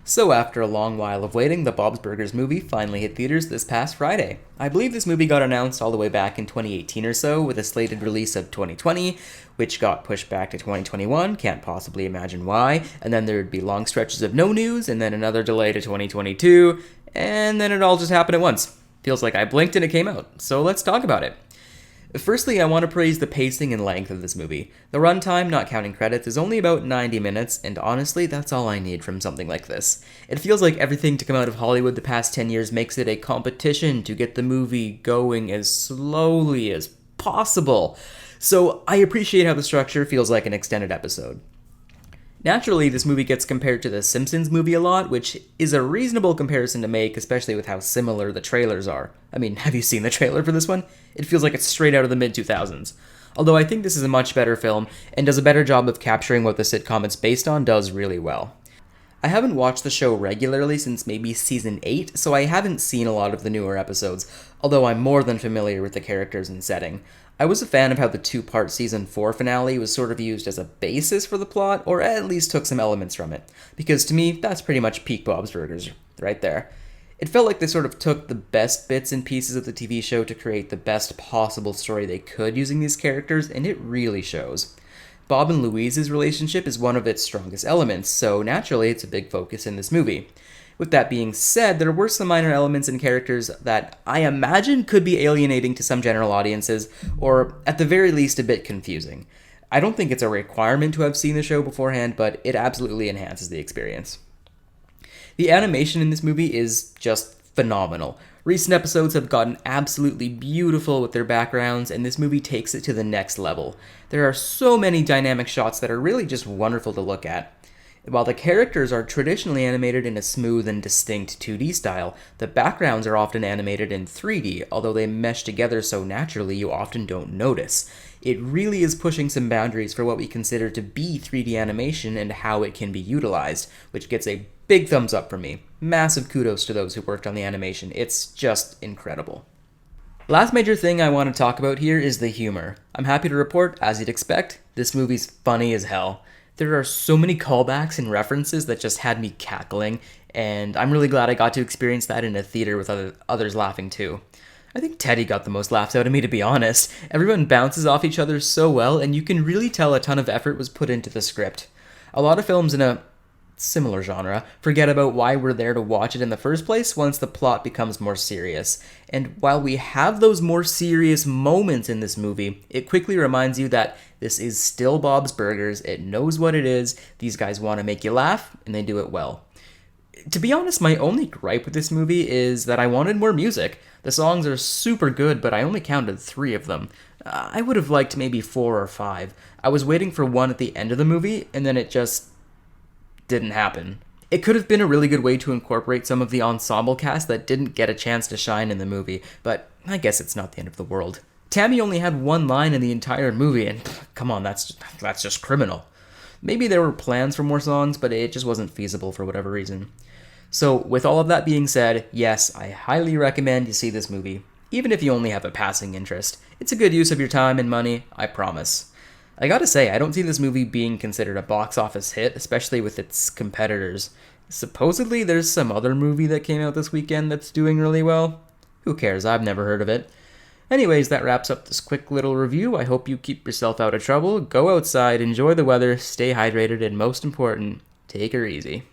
So after a long while of waiting, the Bob's Burgers movie finally hit theaters this past Friday. I believe this movie got announced all the way back in 2018 or so, with a slated release of 2020, which got pushed back to 2021, can't possibly imagine why, and then there'd be long stretches of no news, and then another delay to 2022, and then it all just happened at once. Feels like I blinked and it came out, so let's talk about it. Firstly, I want to praise the pacing and length of this movie. The runtime, not counting credits, is only about 90 minutes, and honestly, that's all I need from something like this. It feels like everything to come out of Hollywood the past 10 years makes it a competition to get the movie going as slowly as possible. So I appreciate how the structure feels like an extended episode. Naturally, this movie gets compared to the Simpsons movie a lot, which is a reasonable comparison to make, especially with how similar the trailers are. I mean, have you seen the trailer for this one? It feels like it's straight out of the mid-2000s. Although I think this is a much better film, and does a better job of capturing what the sitcom it's based on does really well. I haven't watched the show regularly since maybe season 8, so I haven't seen a lot of the newer episodes, although I'm more than familiar with the characters and setting. I was a fan of how the two-part season 4 finale was sort of used as a basis for the plot, or at least took some elements from it, because to me, that's pretty much peak Bob's Burgers right there. It felt like they sort of took the best bits and pieces of the TV show to create the best possible story they could using these characters, and it really shows. Bob and Louise's relationship is one of its strongest elements, so naturally it's a big focus in this movie. With that being said, there were some minor elements and characters that I imagine could be alienating to some general audiences, or at the very least a bit confusing. I don't think it's a requirement to have seen the show beforehand, but it absolutely enhances the experience. The animation in this movie is just phenomenal. Recent episodes have gotten absolutely beautiful with their backgrounds, and this movie takes it to the next level. There are so many dynamic shots that are really just wonderful to look at. While the characters are traditionally animated in a smooth and distinct 2D style, the backgrounds are often animated in 3D, although they mesh together so naturally you often don't notice. It really is pushing some boundaries for what we consider to be 3D animation and how it can be utilized, which gets a big thumbs up from me. Massive kudos to those who worked on the animation. It's just incredible. Last major thing I want to talk about here is the humor. I'm happy to report, as you'd expect, this movie's funny as hell. There are so many callbacks and references that just had me cackling, and I'm really glad I got to experience that in a theater with others laughing too. I think Teddy got the most laughs out of me, to be honest. Everyone bounces off each other so well, and you can really tell a ton of effort was put into the script. A lot of films in a similar genre forget about why we're there to watch it in the first place once the plot becomes more serious. And while we have those more serious moments in this movie, it quickly reminds you that this is still Bob's Burgers, it knows what it is, these guys want to make you laugh, and they do it well. To be honest, my only gripe with this movie is that I wanted more music. The songs are super good, but I only counted 3 of them. I would have liked maybe 4 or 5. I was waiting for one at the end of the movie, and then it just didn't happen. It could have been a really good way to incorporate some of the ensemble cast that didn't get a chance to shine in the movie, but I guess it's not the end of the world. Tammy only had one line in the entire movie, and come on, that's just criminal. Maybe there were plans for more songs, but it just wasn't feasible for whatever reason. So, with all of that being said, yes, I highly recommend you see this movie, even if you only have a passing interest. It's a good use of your time and money, I promise. I gotta say, I don't see this movie being considered a box office hit, especially with its competitors. Supposedly, there's some other movie that came out this weekend that's doing really well. Who cares? I've never heard of it. Anyways, that wraps up this quick little review. I hope you keep yourself out of trouble, go outside, enjoy the weather, stay hydrated, and most important, take her easy.